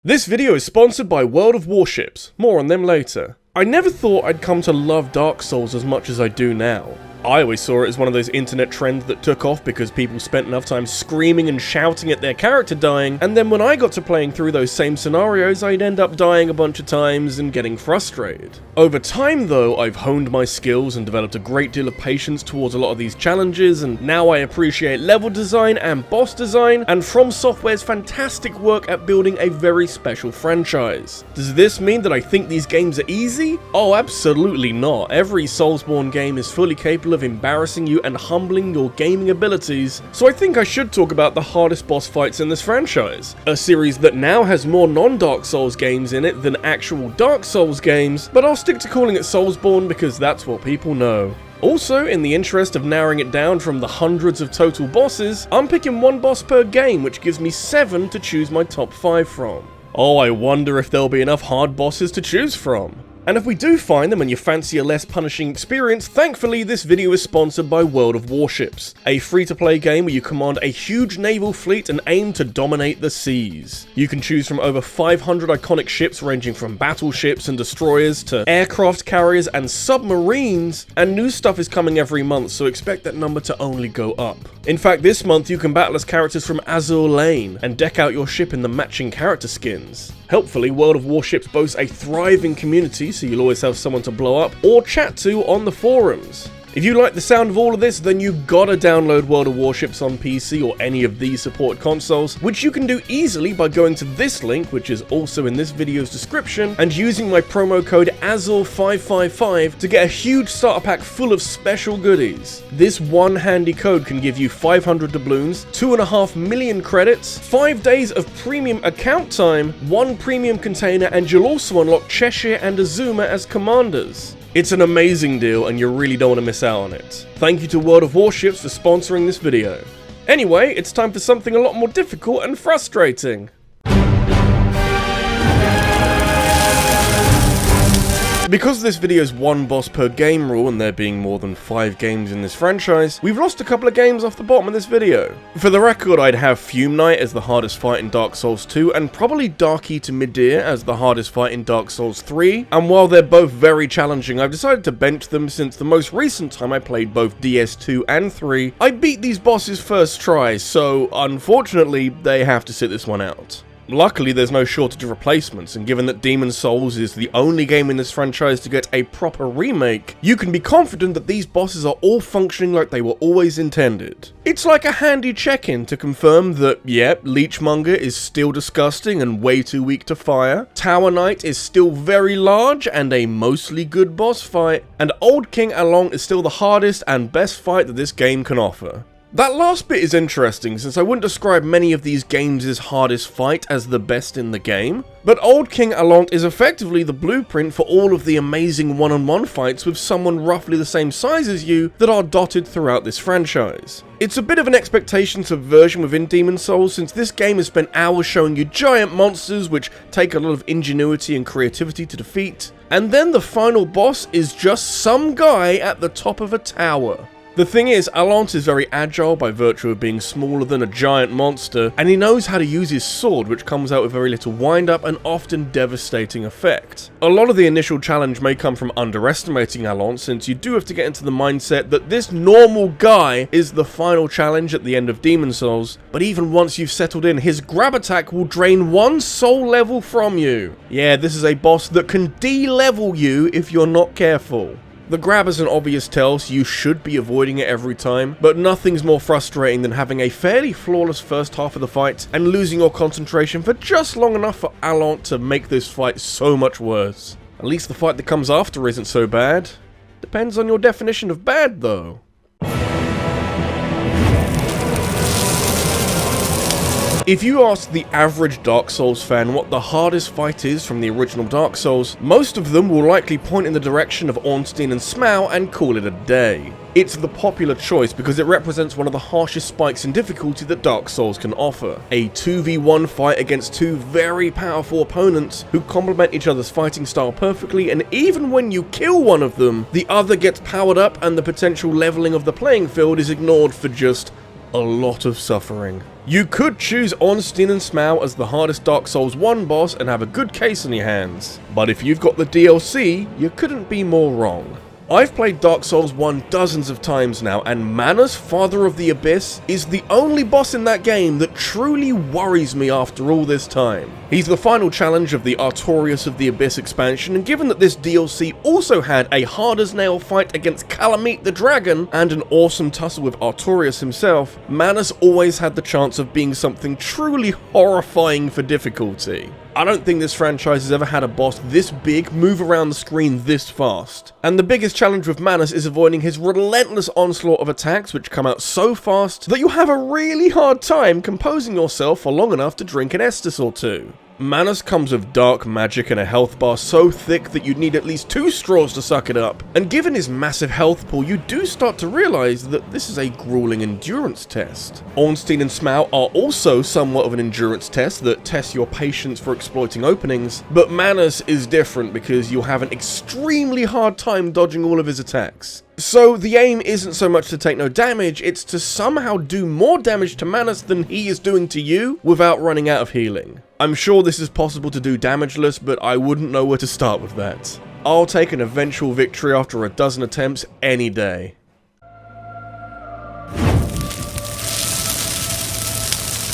This video is sponsored by World of Warships, more on them later. I never thought I'd come to love Dark Souls as much as I do now. I always saw it as one of those internet trends that took off because people spent enough time screaming and shouting at their character dying, and then when I got to playing through those same scenarios, I'd end up dying a bunch of times and getting frustrated. Over time though, I've honed my skills and developed a great deal of patience towards a lot of these challenges, and now I appreciate level design and boss design, and From Software's fantastic work at building a very special franchise. Does this mean that I think these games are easy? Oh, absolutely not. Every Soulsborne game is fully capable of embarrassing you and humbling your gaming abilities, so I think I should talk about the hardest boss fights in this franchise, a series that now has more non-Dark Souls games in it than actual Dark Souls games, but I'll stick to calling it Soulsborne because that's what people know. Also, in the interest of narrowing it down from the hundreds of total bosses, I'm picking one boss per game, which gives me 7 to choose my top 5 from. Oh, I wonder if there'll be enough hard bosses to choose from. And if we do find them and you fancy a less punishing experience, thankfully this video is sponsored by World of Warships, a free-to-play game where you command a huge naval fleet and aim to dominate the seas. You can choose from over 500 iconic ships ranging from battleships and destroyers to aircraft carriers and submarines, and new stuff is coming every month, so expect that number to only go up. In fact, this month you can battle as characters from Azur Lane and deck out your ship in the matching character skins. Helpfully, World of Warships boasts a thriving community, so you'll always have someone to blow up or chat to on the forums. If you like the sound of all of this, then you gotta download World of Warships on PC or any of these supported consoles, which you can do easily by going to this link, which is also in this video's description, and using my promo code AZUR555 to get a huge starter pack full of special goodies. This one handy code can give you 500 doubloons, 2.5 million credits, 5 days of premium account time, 1 premium container, and you'll also unlock Cheshire and Azuma as commanders. It's an amazing deal and you really don't want to miss out on it. Thank you to World of Warships for sponsoring this video. Anyway, it's time for something a lot more difficult and frustrating. Because this video's one boss per game rule and there being more than 5 games in this franchise, we've lost a couple of games off the bottom of this video. For the record, I'd have Fume Knight as the hardest fight in Dark Souls 2 and probably Darky to Midir as the hardest fight in Dark Souls 3, and while they're both very challenging, I've decided to bench them since the most recent time I played both DS2 and 3, I beat these bosses first try, so unfortunately they have to sit this one out. Luckily, there's no shortage of replacements, and given that Demon's Souls is the only game in this franchise to get a proper remake, you can be confident that these bosses are all functioning like they were always intended. It's like a handy check-in to confirm that, yep, Leechmonger is still disgusting and way too weak to fire, Tower Knight is still very large and a mostly good boss fight, and Old King Along is still the hardest and best fight that this game can offer. That last bit is interesting, since I wouldn't describe many of these games' hardest fight as the best in the game, but Old King Alont is effectively the blueprint for all of the amazing one-on-one fights with someone roughly the same size as you that are dotted throughout this franchise. It's a bit of an expectation subversion within Demon's Souls, since this game has spent hours showing you giant monsters which take a lot of ingenuity and creativity to defeat, and then the final boss is just some guy at the top of a tower. The thing is, Alont is very agile by virtue of being smaller than a giant monster, and he knows how to use his sword, which comes out with very little wind-up and often devastating effect. A lot of the initial challenge may come from underestimating Alont, since you do have to get into the mindset that this normal guy is the final challenge at the end of Demon's Souls, but even once you've settled in, his grab attack will drain 1 soul level from you. Yeah, this is a boss that can de-level you if you're not careful. The grab is an obvious tell, so you should be avoiding it every time, but nothing's more frustrating than having a fairly flawless first half of the fight and losing your concentration for just long enough for Alont to make this fight so much worse. At least the fight that comes after isn't so bad. Depends on your definition of bad, though. If you ask the average Dark Souls fan what the hardest fight is from the original Dark Souls, most of them will likely point in the direction of Ornstein and Smaug and call it a day. It's the popular choice because it represents one of the harshest spikes in difficulty that Dark Souls can offer. A 2v1 fight against 2 very powerful opponents who complement each other's fighting style perfectly, and even when you kill one of them, the other gets powered up and the potential leveling of the playing field is ignored for just a lot of suffering. You could choose Ornstein and Smaug as the hardest Dark Souls 1 boss and have a good case on your hands, but if you've got the DLC, you couldn't be more wrong. I've played Dark Souls 1 dozens of times now, and Manus, Father of the Abyss, is the only boss in that game that truly worries me after all this time. He's the final challenge of the Artorias of the Abyss expansion, and given that this DLC also had a hard-as-nail fight against Kalameet the Dragon, and an awesome tussle with Artorias himself, Manus always had the chance of being something truly horrifying for difficulty. I don't think this franchise has ever had a boss this big move around the screen this fast. And the biggest challenge with Manus is avoiding his relentless onslaught of attacks which come out so fast that you have a really hard time composing yourself for long enough to drink an Estus or two. Manus comes with dark magic and a health bar so thick that you'd need at least 2 straws to suck it up, and given his massive health pool, you do start to realise that this is a grueling endurance test. Ornstein and Smaug are also somewhat of an endurance test that tests your patience for exploiting openings, but Manus is different because you'll have an extremely hard time dodging all of his attacks. So the aim isn't so much to take no damage, it's to somehow do more damage to Manus than he is doing to you without running out of healing. I'm sure this is possible to do damageless, but I wouldn't know where to start with that. I'll take an eventual victory after a dozen attempts any day.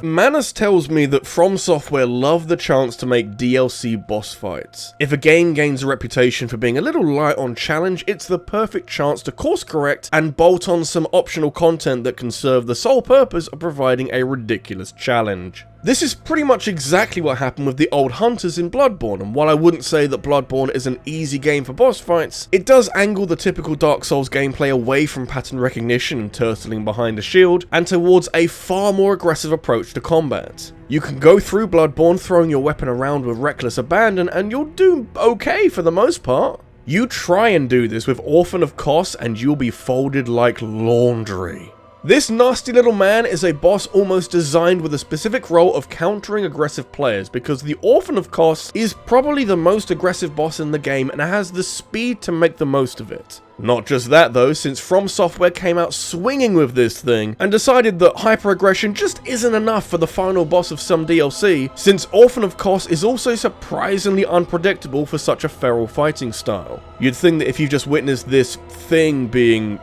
Manus tells me that From Software love the chance to make DLC boss fights. If a game gains a reputation for being a little light on challenge, it's the perfect chance to course correct and bolt on some optional content that can serve the sole purpose of providing a ridiculous challenge. This is pretty much exactly what happened with the old hunters in Bloodborne, and while I wouldn't say that Bloodborne is an easy game for boss fights, it does angle the typical Dark Souls gameplay away from pattern recognition and turtling behind a shield, and towards a far more aggressive approach to combat. You can go through Bloodborne throwing your weapon around with reckless abandon, and you'll do okay for the most part. You try and do this with Orphan of Kos, and you'll be folded like laundry. This nasty little man is a boss almost designed with a specific role of countering aggressive players, because the Orphan of Kos is probably the most aggressive boss in the game and has the speed to make the most of it. Not just that though, since From Software came out swinging with this thing and decided that hyper-aggression just isn't enough for the final boss of some DLC, since Orphan of Kos is also surprisingly unpredictable for such a feral fighting style. You'd think that if you just witnessed this thing being,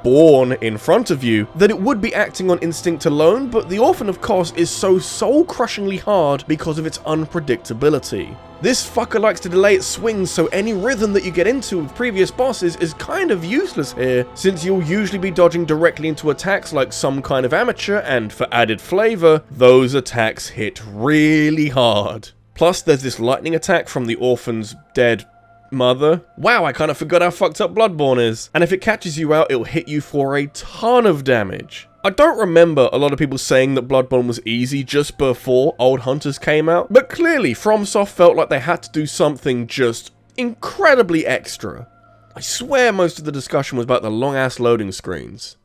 born in front of you, that it would be acting on instinct alone, but the Orphan of Kos is so soul-crushingly hard because of its unpredictability. This fucker likes to delay its swings, so any rhythm that you get into with previous bosses is kind of useless here, since you'll usually be dodging directly into attacks like some kind of amateur, and for added flavour, those attacks hit really hard. Plus, there's this lightning attack from the Orphan's dead mother. Wow, I kind of forgot how fucked up Bloodborne is. And if it catches you out, it'll hit you for a ton of damage. I don't remember a lot of people saying that Bloodborne was easy just before Old Hunters came out, but clearly FromSoft felt like they had to do something just incredibly extra. I swear most of the discussion was about the long-ass loading screens.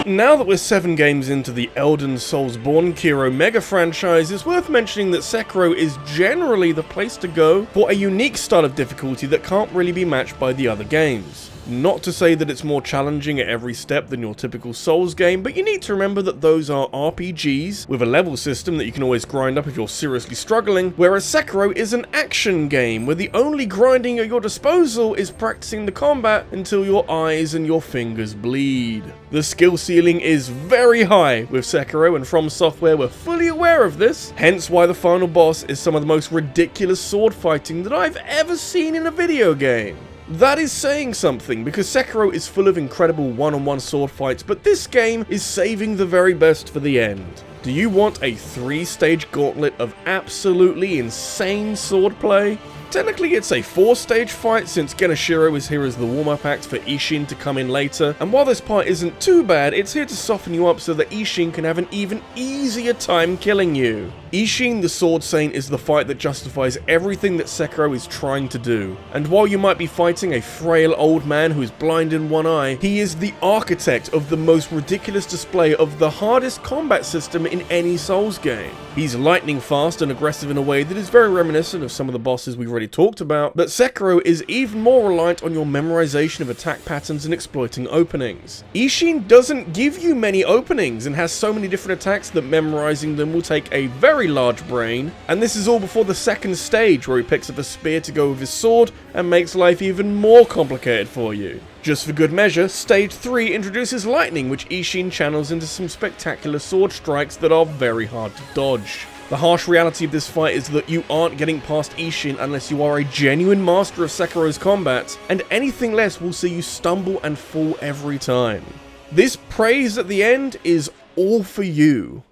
Now that we're 7 games into the Elden Soulsborne Kiro mega franchise, it's worth mentioning that Sekiro is generally the place to go for a unique style of difficulty that can't really be matched by the other games. Not to say that it's more challenging at every step than your typical Souls game, but you need to remember that those are RPGs with a level system that you can always grind up if you're seriously struggling, whereas Sekiro is an action game where the only grinding at your disposal is practicing the combat until your eyes and your fingers bleed. The skill ceiling is very high with Sekiro, and From Software were fully aware of this, hence why the final boss is some of the most ridiculous sword fighting that I've ever seen in a video game. That is saying something, because Sekiro is full of incredible one-on-one sword fights, but this game is saving the very best for the end. Do you want a 3-stage gauntlet of absolutely insane swordplay? Technically it's a 4-stage fight, since Genashiro is here as the warm-up act for Ishin to come in later, and while this part isn't too bad, it's here to soften you up so that Ishin can have an even easier time killing you. Ishin the Sword Saint is the fight that justifies everything that Sekiro is trying to do, and while you might be fighting a frail old man who is blind in one eye, he is the architect of the most ridiculous display of the hardest combat system in any Souls game. He's lightning fast and aggressive in a way that is very reminiscent of some of the bosses we've already talked about, but Sekiro is even more reliant on your memorization of attack patterns and exploiting openings. Ishin doesn't give you many openings and has so many different attacks that memorizing them will take a very large brain, and this is all before the second stage where he picks up a spear to go with his sword and makes life even more complicated for you. Just for good measure, Stage 3 introduces lightning, which Ishin channels into some spectacular sword strikes that are very hard to dodge. The harsh reality of this fight is that you aren't getting past Ishin unless you are a genuine master of Sekiro's combat, and anything less will see you stumble and fall every time. This praise at the end is all for you.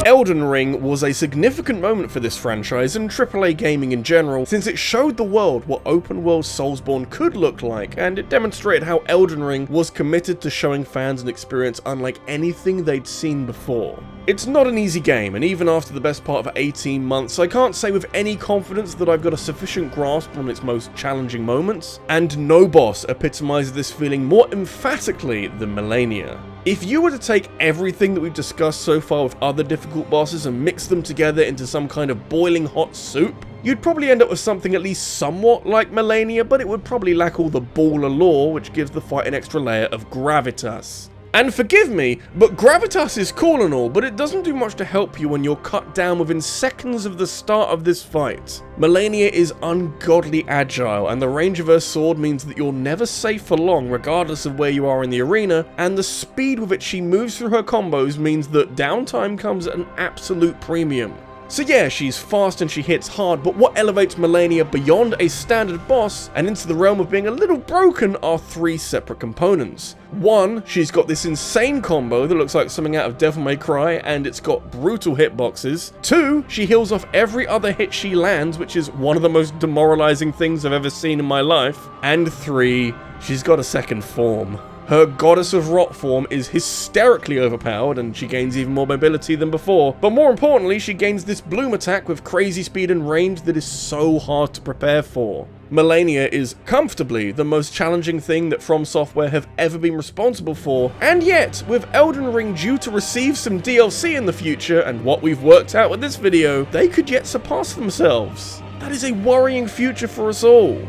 Elden Ring was a significant moment for this franchise and AAA gaming in general, since it showed the world what open-world Soulsborne could look like, and it demonstrated how Elden Ring was committed to showing fans an experience unlike anything they'd seen before. It's not an easy game, and even after the best part of 18 months, I can't say with any confidence that I've got a sufficient grasp on its most challenging moments, and no boss epitomizes this feeling more emphatically than Melania. If you were to take everything that we've discussed so far with other difficult bosses and mix them together into some kind of boiling hot soup, you'd probably end up with something at least somewhat like Melania, but it would probably lack all the baller lore, which gives the fight an extra layer of gravitas. And forgive me, but gravitas is cool and all, but it doesn't do much to help you when you're cut down within seconds of the start of this fight. Melania is ungodly agile, and the range of her sword means that you're never safe for long regardless of where you are in the arena, and the speed with which she moves through her combos means that downtime comes at an absolute premium. So yeah, she's fast and she hits hard, but what elevates Melania beyond a standard boss and into the realm of being a little broken are three separate components. One, she's got this insane combo that looks like something out of Devil May Cry, and it's got brutal hitboxes. Two, she heals off every other hit she lands, which is one of the most demoralizing things I've ever seen in my life. And three, she's got a second form. Her Goddess of Rot form is hysterically overpowered, and she gains even more mobility than before. But more importantly, she gains this bloom attack with crazy speed and range that is so hard to prepare for. Melania is comfortably the most challenging thing that From Software have ever been responsible for, and yet, with Elden Ring due to receive some DLC in the future, and what we've worked out with this video, they could yet surpass themselves. That is a worrying future for us all.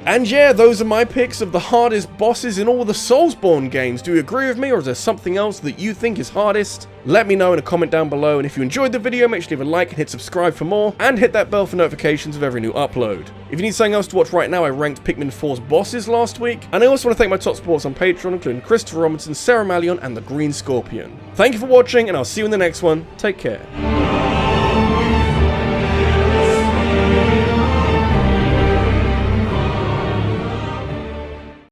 And yeah, those are my picks of the hardest bosses in all the Soulsborne games. Do you agree with me, or is there something else that you think is hardest? Let me know in a comment down below, and if you enjoyed the video, make sure to leave a like and hit subscribe for more, and hit that bell for notifications of every new upload. If you need something else to watch right now, I ranked Pikmin 4's bosses last week, and I also want to thank my top supporters on Patreon, including Christopher Robinson, Sarah Malion, and the Green Scorpion. Thank you for watching, and I'll see you in the next one. Take care.